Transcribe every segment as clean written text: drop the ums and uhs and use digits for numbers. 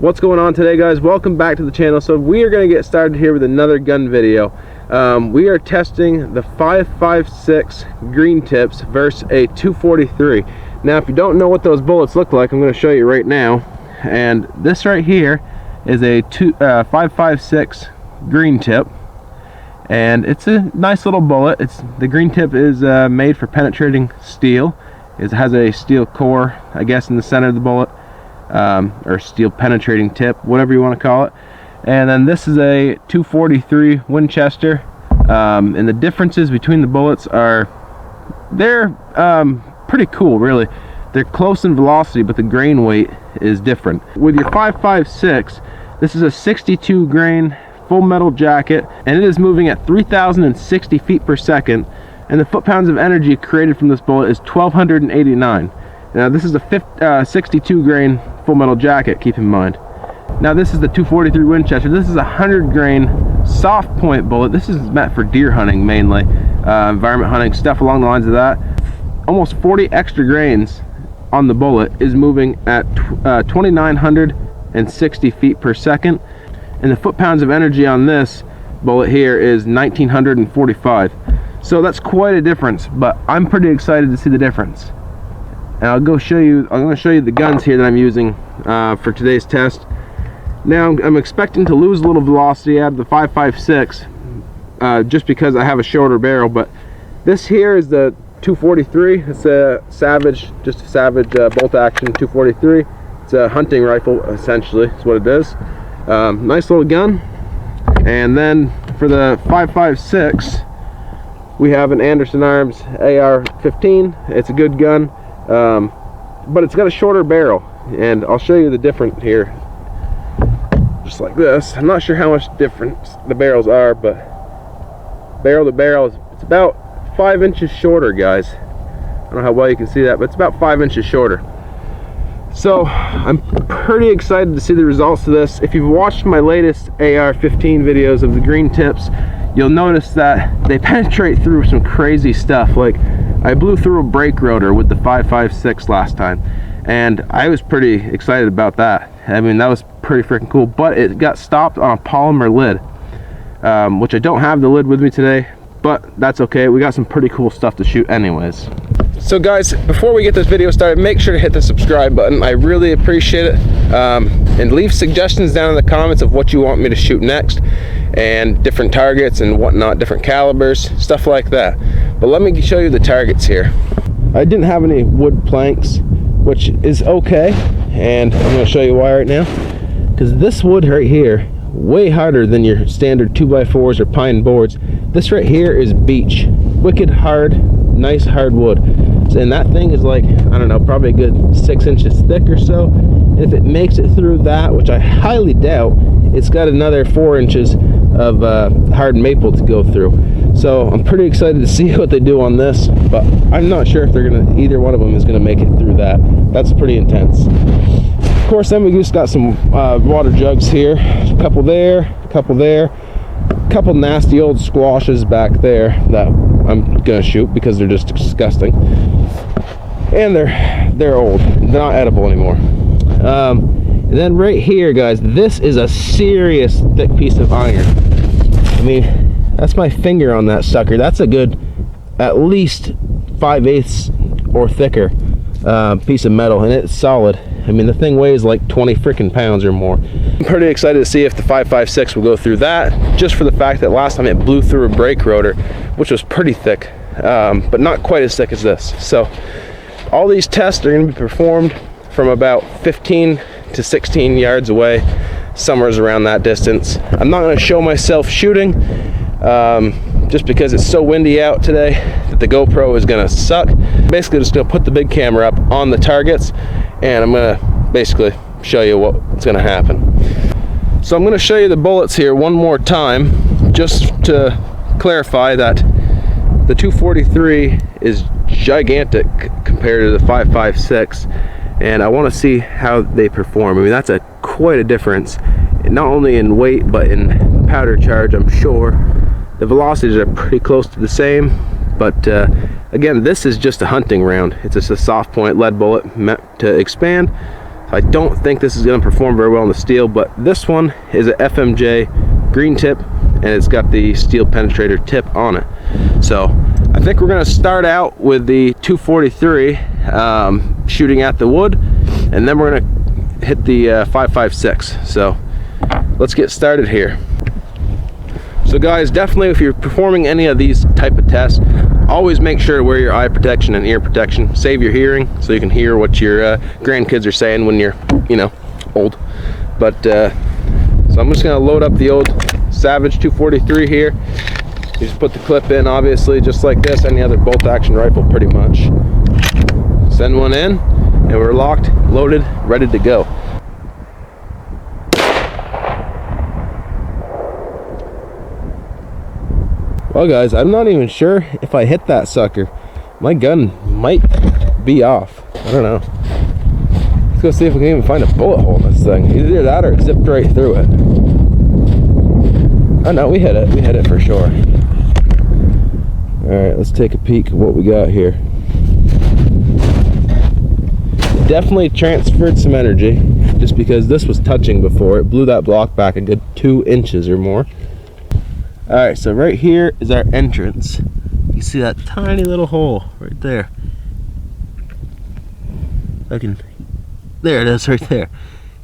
What's going on today, guys? Welcome back to the channel. So we are going to get started here with another gun video. We are testing the 5.56 green tips versus a 243. Now if you don't know what those bullets look like, I'm going to show you right now. And this right here is a 5.56 green tip, and it's a nice little bullet. The green tip is made for penetrating steel. It has a steel core, I guess, in the center of the bullet. Or steel penetrating tip, whatever you want to call it. And then this is a 243 Winchester, and the differences between the bullets are they're pretty cool, really. They're close in velocity, but the grain weight is different. With your 5.56, this is a 62 grain full metal jacket, and it is moving at 3,060 feet per second, and the foot-pounds of energy created from this bullet is 1,289. Now this is a 62 grain full metal jacket, keep in mind. Now this is the 243 Winchester. This is a 100 grain soft point bullet. This is meant for deer hunting mainly, environment hunting, stuff along the lines of that. Almost 40 extra grains on the bullet is moving at 2,960 feet per second, and the foot-pounds of energy on this bullet here is 1,945. So that's quite a difference, but I'm pretty excited to see the difference. And I'm going to show you the guns here that I'm using for today's test. Now I'm expecting to lose a little velocity out of the 5.56 just because I have a shorter barrel, but this here is the 243. It's a Savage, just a Savage bolt action 243. It's a hunting rifle, essentially, is what it is. Nice little gun. And then for the 5.56, we have an Anderson Arms AR-15. It's a good gun. But it's got a shorter barrel, and I'll show you the difference here, just like this. I'm not sure how much difference the barrels are, but barrel to barrel, it's about 5 inches shorter, guys. I don't know how well you can see that, but it's about 5 inches shorter. So I'm pretty excited to see the results of this. If you've watched my latest AR-15 videos of the green tips, you'll notice that they penetrate through some crazy stuff. Like, I blew through a brake rotor with the 5.56 last time, and I was pretty excited about that. I mean, that was pretty freaking cool, but it got stopped on a polymer lid, which I don't have the lid with me today, but that's okay. We got some pretty cool stuff to shoot anyways. So guys, before we get this video started, make sure to hit the subscribe button. I really appreciate it. And leave suggestions down in the comments of what you want me to shoot next, and different targets and whatnot, different calibers, stuff like that. But let me show you the targets here. I didn't have any wood planks, which is okay, and I'm going to show you why right now. Because this wood right here, way harder than your standard 2x4s or pine boards. This right here is beech, wicked hard, nice hard wood. And that thing is like, I don't know, probably a good 6 inches thick or so. And if it makes it through that, which I highly doubt, it's got another 4 inches of hard maple to go through. So I'm pretty excited to see what they do on this, but I'm not sure if they're gonna, either one of them is gonna make it through that. That's pretty intense. Of course, then we just got some water jugs here, a couple there, a couple there, a couple nasty old squashes back there that I'm gonna shoot because they're just disgusting, and they're old, they're not edible anymore. And then right here, guys, this is a serious thick piece of iron. I mean, that's my finger on that sucker. That's a good at least 5/8 or thicker piece of metal, and it's solid. I mean, the thing weighs like 20 freaking pounds or more. I'm pretty excited to see if the 5.56 will go through that, just for the fact that last time it blew through a brake rotor, which was pretty thick, but not quite as thick as this. So all these tests are going to be performed from about 15 to 16 yards away, somewhere around that distance. I'm not going to show myself shooting, just because it's so windy out today that the GoPro is going to suck. Basically just going to put the big camera up on the targets, and I'm going to basically show you what's going to happen. So I'm going to show you the bullets here one more time, just to clarify that the 243 is gigantic compared to the 5.56, and I want to see how they perform. I mean, that's quite a difference, not only in weight but in powder charge. I'm sure the velocities are pretty close to the same, but again, this is just a hunting round. It's just a soft point lead bullet meant to expand. I don't think this is going to perform very well in the steel, but this one is a FMJ green tip, and it's got the steel penetrator tip on it. So I think we're going to start out with the 243 shooting at the wood, and then we're going to hit the 5.56. So let's get started here. So guys, definitely if you're performing any of these type of tests, always make sure to wear your eye protection and ear protection. Save your hearing so you can hear what your grandkids are saying when you're, you know, old. But so I'm just gonna load up the old Savage 243 here. You just put the clip in, obviously, just like this, any other bolt action rifle pretty much. Send one in, and we're locked, loaded, ready to go. Well guys, I'm not even sure if I hit that sucker. My gun might be off. I don't know. Let's go see if we can even find a bullet hole in this thing. Either that or it zipped right through it. Oh no, we hit it. We hit it for sure. Alright, let's take a peek at what we got here. Definitely transferred some energy, just because this was touching before. It blew that block back a good 2 inches or more. Alright, so right here is our entrance. You see that tiny little hole right there. There it is right there.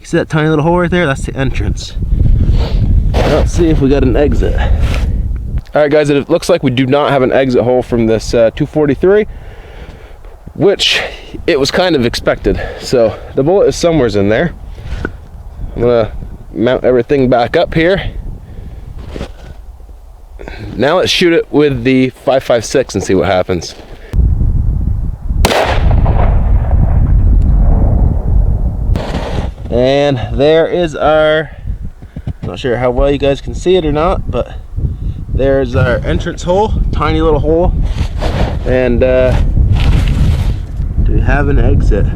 You see that tiny little hole right there? That's the entrance. Now let's see if we got an exit. Alright guys, it looks like we do not have an exit hole from this 243, which it was kind of expected. So the bullet is somewhere in there. I'm gonna mount everything back up here. Now let's shoot it with the 5.56 and see what happens. And there is our, not sure how well you guys can see it or not, but there's our entrance hole, tiny little hole. And do we have an exit?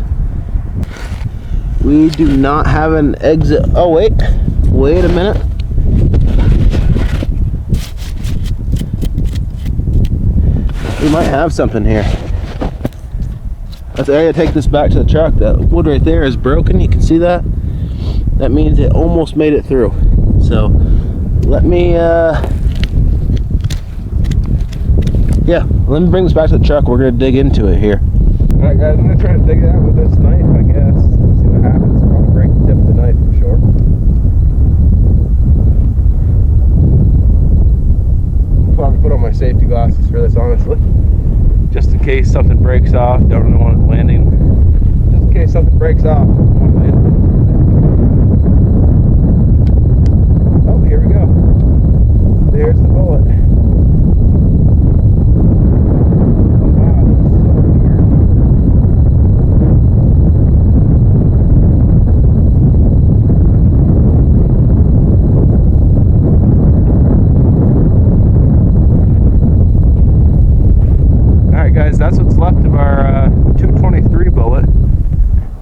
We do not have an exit. Oh wait a minute. We might have something here. I gotta take this back to the truck. That wood right there is broken. You can see that. That means it almost made it through. So let me bring this back to the truck. We're gonna dig into it here. Alright guys, I'm gonna try to dig it out with this knife, I guess. See what happens. Probably break the tip of the knife for sure. Probably put on my safety glasses for this, honestly, just in case something breaks off. Don't really want it landing. Just in case something breaks off. Oh, here we go. There's the bullet. Oh wow, that's so weird. Guys, that's what's left of our 223 bullet.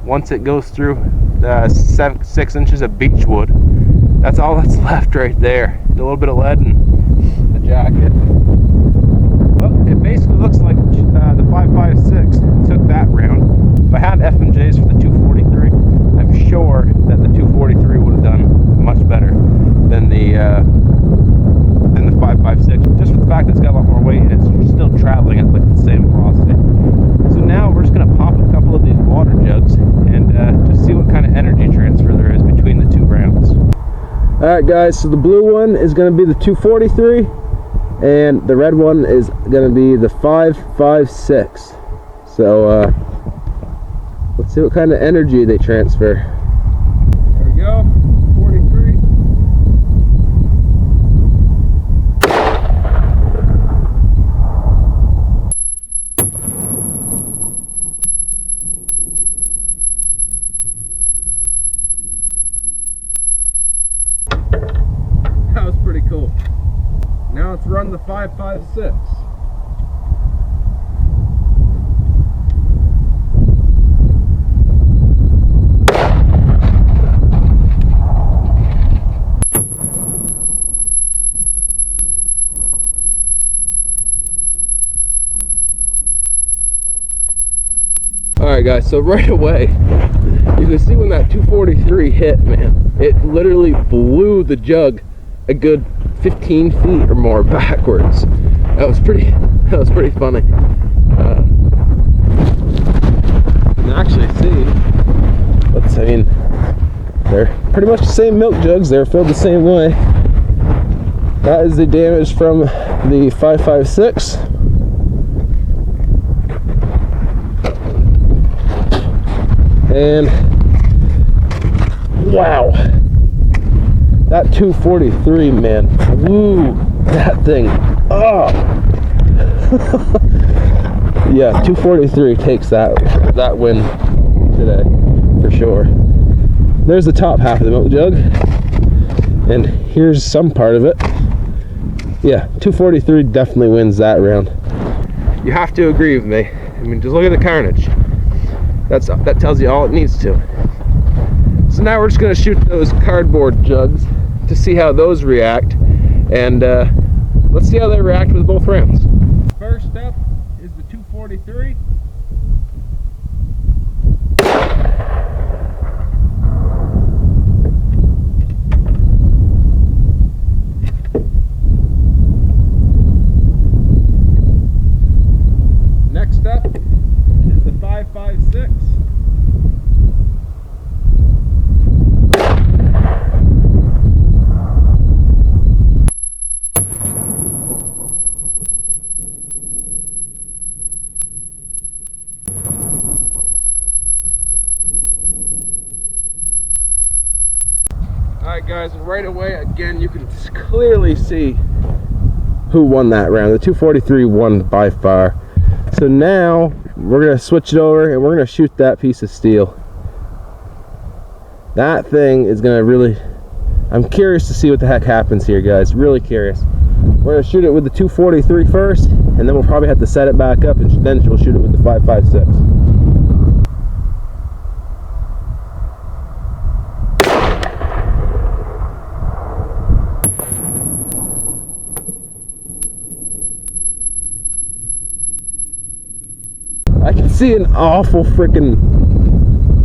Once it goes through the 6 inches of beech wood, that's all that's left right there. A little bit of lead in the jacket. Well, it basically looks like the 5.56 took that round. If I had F&Js for the 243, I'm sure that the 243 would have done much better than the 5.56, just for the fact that it's got a lot more weight and it's still traveling at like the same velocity. So now we're just going to pop a couple of these water jugs and just see what kind of energy transfer there is between the two rounds. Alright guys, so the blue one is going to be the 243 and the red one is going to be the 5.56. So let's see what kind of energy they transfer. There we go. 43. That was pretty cool. Now let's run the 5.56. Alright Alright guys, so right away, you can see when that 243 hit, man, it literally blew the jug a good 15 feet or more backwards. That was pretty funny. You can actually see, I mean, they're pretty much the same milk jugs. They're filled the same way. That is the damage from the 5.56. And wow, that 243, man, woo, that thing, oh. Yeah, 243 takes that win today for sure. There's the top half of the milk jug, and here's some part of it. Yeah, 243 definitely wins that round. You have to agree with me. I mean, just look at the carnage. That tells you all it needs to. So now we're just going to shoot those cardboard jugs to see how those react, and let's see how they react with both rounds. First up is the 243. Next up is the 5.56. Alright guys, right away again you can clearly see who won that round. The 243 won by far. So now we're going to switch it over and we're going to shoot that piece of steel. That thing is going to really, I'm curious to see what the heck happens here, guys. Really curious. We're going to shoot it with the 243 first, and then we'll probably have to set it back up, and then we'll shoot it with the 5.56. I can see an awful freaking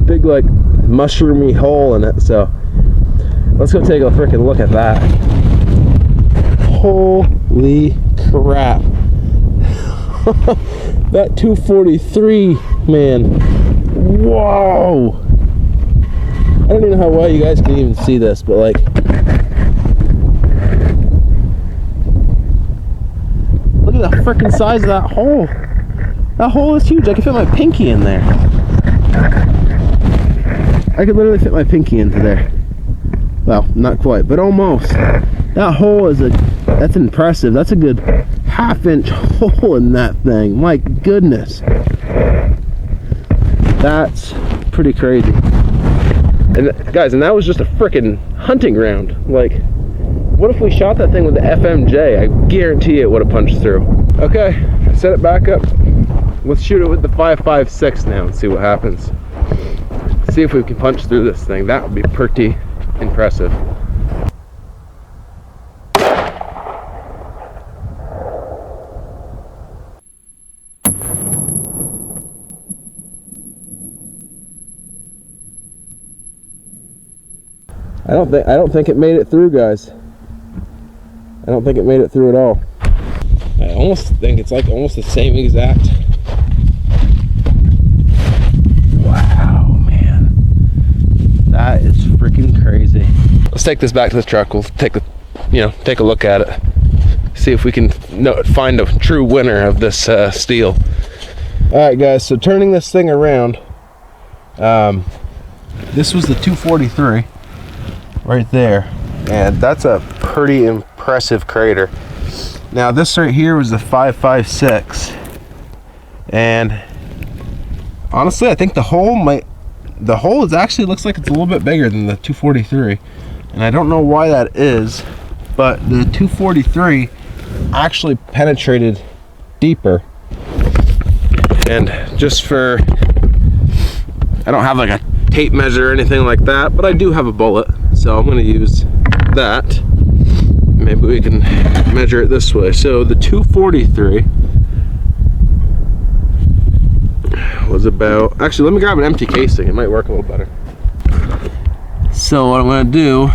big, like, mushroomy hole in it, so let's go take a freaking look at that. Holy crap. That 243, man. Whoa. I don't even know how well you guys can even see this, but like, look at the freaking size of that hole. That hole is huge. I can fit my pinky in there. I could literally fit my pinky into there. Well, not quite, but almost. That hole is that's impressive. That's a good half-inch hole in that thing. My goodness. That's pretty crazy. And guys, and that was just a freaking hunting round. Like, what if we shot that thing with the FMJ? I guarantee it would have punched through. Okay, set it back up. Let's shoot it with the 5.56 now and see what happens. See if we can punch through this thing. That would be pretty impressive. I don't think it made it through, guys. I don't think it made it through at all. I almost think it's like almost the same exact. Wow, man. That is freaking crazy. Let's take this back to the truck. We'll take a look at it. See if we can find a true winner of this steel. Alright guys, so turning this thing around, this was the 243 right there, and that's a pretty impressive crater. Now this right here was the 5.56, and honestly I think the hole is actually looks like it's a little bit bigger than the 243, and I don't know why that is, but the 243 actually penetrated deeper. And just for, I don't have like a tape measure or anything like that, but I do have a bullet, so I'm going to use that. Maybe we can measure it this way. So the 243 was about, actually let me grab an empty casing, it might work a little better. So what I'm going to do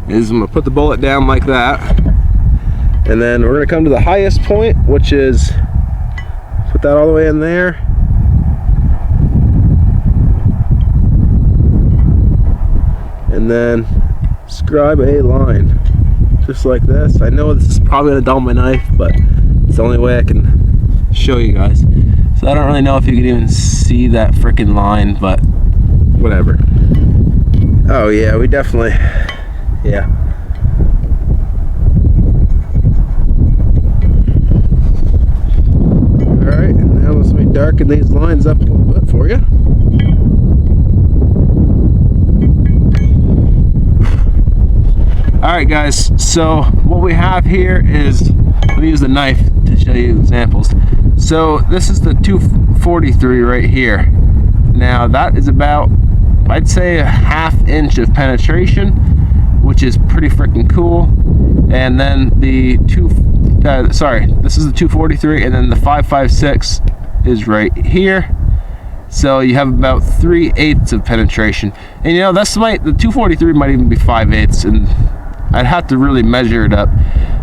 is I'm going to put the bullet down like that, and then we're going to come to the highest point, which is, put that all the way in there, and then scribe a line just like this. I know this is probably going to dull my knife, but it's the only way I can show you guys. So I don't really know if you can even see that freaking line, but whatever. Oh yeah, we definitely, yeah. Alright, now let's darken these lines up a little bit for you. Alright guys, so what we have here is, let me use the knife to show you examples. So this is the 243 right here. Now that is about, I'd say, a ½ inch of penetration, which is pretty freaking cool. And then the this is the 243, and then the 5.56 is right here. So you have about 3/8 of penetration. And you know, the 243 might even be 5/8, and I'd have to really measure it up.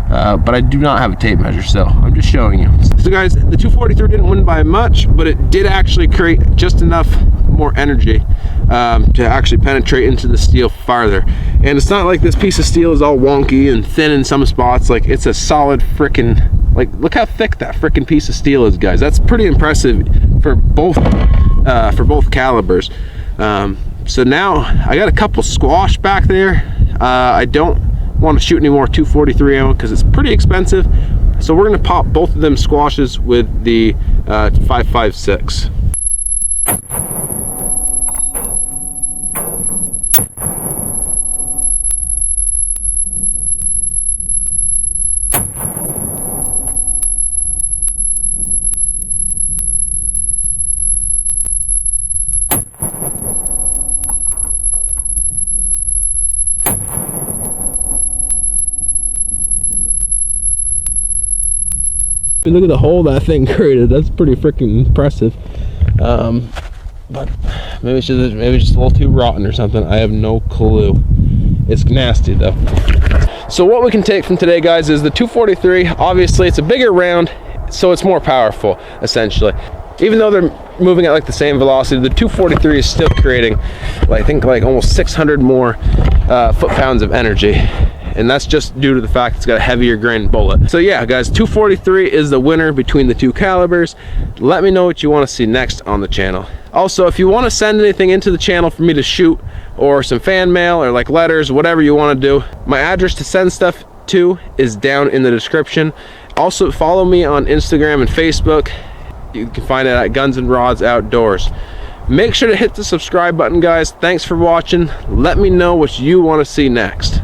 But I do not have a tape measure, so I'm just showing you. So guys, the 243 didn't win by much, but it did actually create just enough more energy to actually penetrate into the steel farther. And it's not like this piece of steel is all wonky and thin in some spots. Like, it's a solid frickin', like, look how thick that frickin' piece of steel is, guys. That's pretty impressive for both calibers. So now I got a couple squash back there. I don't want to shoot any more 243 ammo because it's pretty expensive, so we're going to pop both of them squashes with the 5.56. Look at the hole that thing created. That's pretty freaking impressive. But maybe it's just a little too rotten or something. I have no clue. It's nasty though. So what we can take from today, guys, is the 243. Obviously, it's a bigger round, so it's more powerful, essentially. Even though they're moving at like the same velocity, the 243 is still creating, I think, like almost 600 more foot-pounds of energy. And that's just due to the fact it's got a heavier grain bullet. So yeah, guys, 243 is the winner between the two calibers. Let me know what you want to see next on the channel. Also, if you want to send anything into the channel for me to shoot, or some fan mail, or like letters, whatever you want to do, my address to send stuff to is down in the description. Also, follow me on Instagram and Facebook. You can find it at Guns&Rods Outdoors. Make sure to hit the subscribe button, guys. Thanks for watching. Let me know what you want to see next.